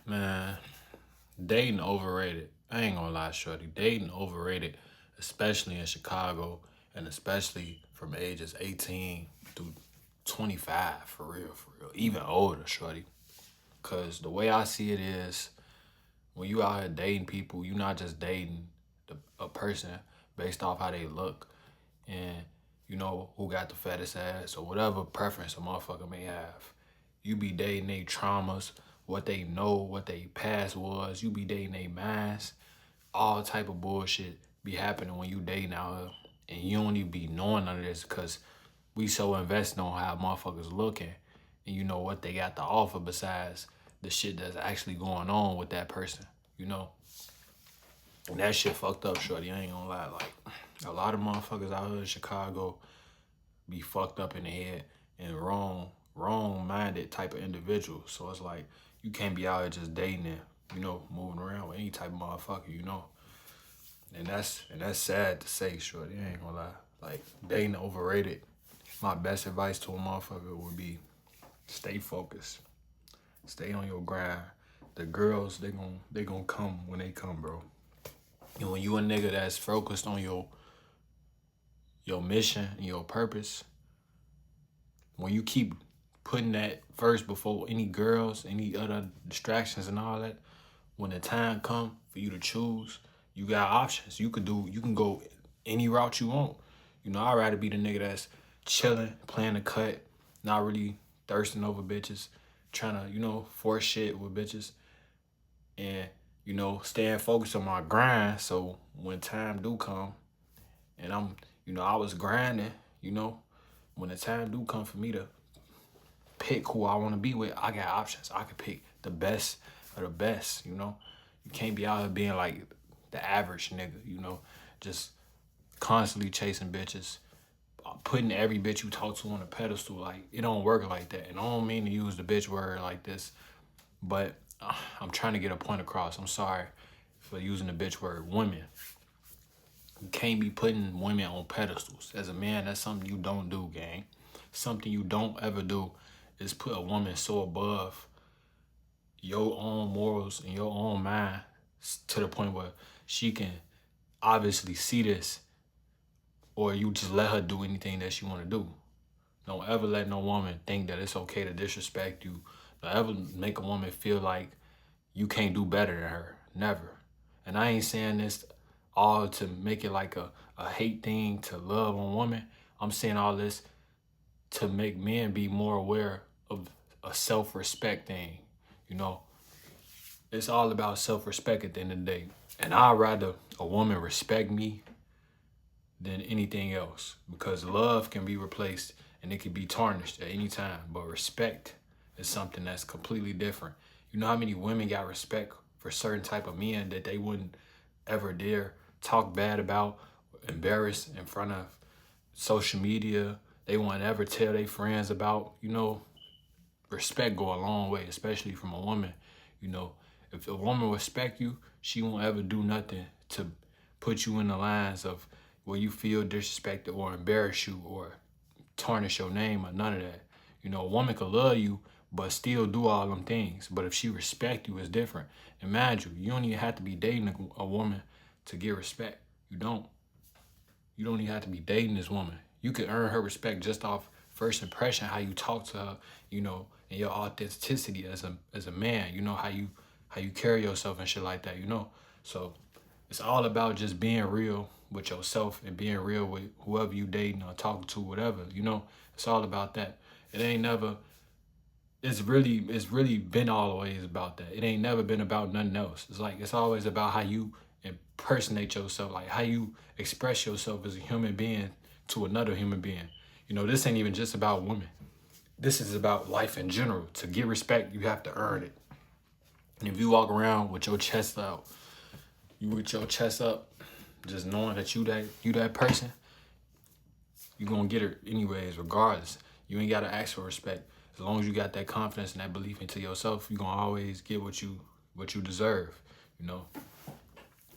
Man, dating overrated. I ain't gonna lie, shorty. Dating overrated, especially in Chicago, and especially from ages 18 through 25, for real, for real. Even older, shorty. Cause the way I see it is, when you out here dating people, you not just dating a person based off how they look and who got the fattest ass or whatever preference a motherfucker may have. You be dating their traumas, what they know, what they past was. You be dating their minds. All type of bullshit be happening when you dating out here. And you don't even be knowing none of this because we so invested on how motherfuckers looking and you know what they got to offer besides the shit that's actually going on with that person, you know? And that shit fucked up, shorty. I ain't gonna lie. Like, a lot of motherfuckers out here in Chicago be fucked up in the head and wrong-minded type of individuals. So it's like, you can't be out here just dating and, moving around with any type of motherfucker, And that's sad to say, shorty. I ain't gonna lie. Like, dating overrated. My best advice to a motherfucker would be stay focused. Stay on your grind. The girls, they gon' come when they come, bro. And when you a nigga that's focused on your mission and your purpose, when you keep putting that first before any girls, any other distractions and all that, when the time come for you to choose, you got options. You can go any route you want. I'd rather be the nigga that's chilling, playing the cut, not really thirsting over bitches, trying to, force shit with bitches and, staying focused on my grind. So when time do come and I was grinding, when the time do come for me to pick who I want to be with, I got options. I could pick the best of the best. You can't be out here being like the average nigga, just constantly chasing bitches, putting every bitch you talk to on a pedestal. Like, it don't work like that. And I don't mean to use the bitch word like this, but I'm trying to get a point across. I'm sorry for using the bitch word. Women. You can't be putting women on pedestals. As a man, that's something you don't do, gang. Something you don't ever do is put a woman so above your own morals and your own mind to the point where she can obviously see this, or you just let her do anything that she want to do. Don't ever let no woman think that it's okay to disrespect you. Don't ever make a woman feel like you can't do better than her. Never. And I ain't saying this all to make it like a hate thing to love on women. I'm saying all this to make men be more aware of a self-respect thing. You know, it's all about self-respect at the end of the day. And I'd rather a woman respect me than anything else, because love can be replaced and it can be tarnished at any time. But respect is something that's completely different. You know how many women got respect for certain type of men that they wouldn't ever dare talk bad about, embarrass in front of social media. They won't ever tell their friends about, respect go a long way, especially from a woman. If a woman respect you, she won't ever do nothing to put you in the lines of where you feel disrespected or embarrass you or tarnish your name or none of that. A woman could love you but still do all them things. But if she respect you, it's different. And mind you, you don't even have to be dating a woman to get respect. You don't. You don't even have to be dating this woman. You can earn her respect just off first impression, how you talk to her, and your authenticity as a man, how you carry yourself and shit like that. So it's all about just being real with yourself and being real with whoever you dating or talking to, whatever. It's all about that. It ain't never it's really been always about that. It ain't never been about nothing else. It's like it's always about how you impersonate yourself, like how you express yourself as a human being to another human being. This ain't even just about women. This is about life in general. To get respect, you have to earn it. And if you walk around with your chest out, just knowing that you that person, you gonna get it anyways, regardless. You ain't gotta ask for respect. As long as you got that confidence and that belief into yourself, you gonna always get what you deserve.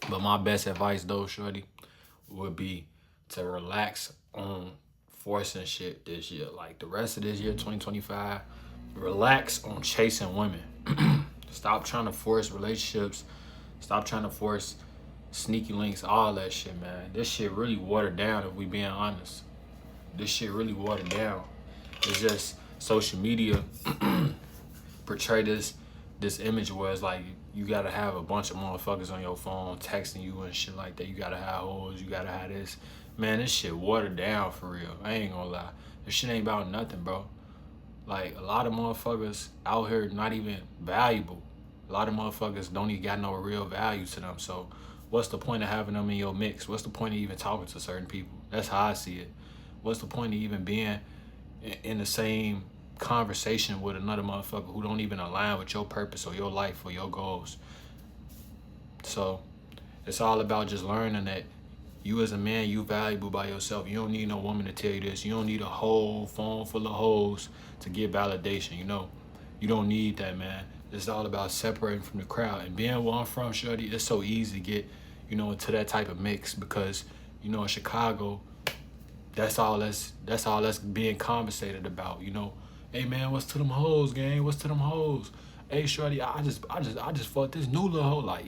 But my best advice though, shorty, would be to relax on forcing shit this year. Like the rest of this year, 2025, relax on chasing women. Stop trying to force relationships. Stop trying to force sneaky links, all that shit, man. This shit really watered down if we being honest. This shit really watered down. It's just social media portray this image where it's like you gotta have a bunch of motherfuckers on your phone texting you and shit like that. You gotta have hoes, you gotta have this. Man, this shit watered down for real. I ain't gonna lie. This shit ain't about nothing, bro. Like, a lot of motherfuckers out here not even valuable. A lot of motherfuckers don't even got no real value to them. So what's the point of having them in your mix? What's the point of even talking to certain people? That's how I see it. What's the point of even being in the same conversation with another motherfucker who don't even align with your purpose or your life or your goals? So it's all about just learning that you as a man, you valuable by yourself. You don't need no woman to tell you this. You don't need a whole phone full of hoes to get validation. You don't need that, man. It's all about separating from the crowd. And being where I'm from, shorty, it's so easy to get, into that type of mix because, in Chicago, that's all that's being conversated about. Hey man, what's to them hoes, gang? What's to them hoes? Hey shorty, I just fucked this new little hoe. Like,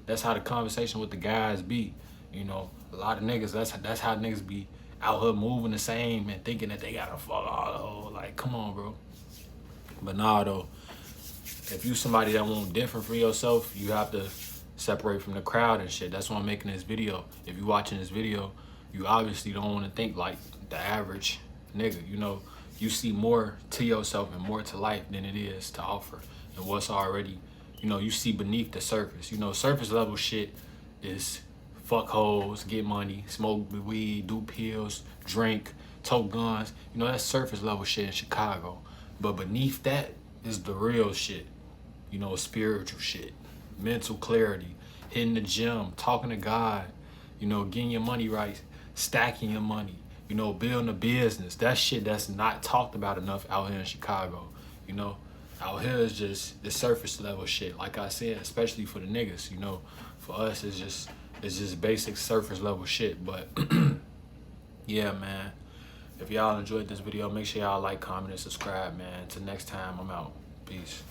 that's how the conversation with the guys be. A lot of niggas, that's how niggas be out here moving the same and thinking that they gotta fuck all the hoes. Like, come on, bro. But nah, though, if you somebody that want different for yourself, you have to separate from the crowd and shit. That's why I'm making this video. If you watching this video, you obviously don't want to think like the average nigga. You see more to yourself and more to life than it is to offer. And what's already, you see beneath the surface. Surface level shit is fuck hoes, get money, smoke weed, do pills, drink, tote guns. That's surface level shit in Chicago. But beneath that is the real shit. Spiritual shit, mental clarity, hitting the gym, talking to God, getting your money right, stacking your money, building a business. That shit that's not talked about enough out here in Chicago. Out here is just the surface level shit. Like I said, especially for the niggas, for us it's just basic surface level shit. But yeah, man. If y'all enjoyed this video, make sure y'all like, comment, and subscribe, man. Until next time, I'm out. Peace.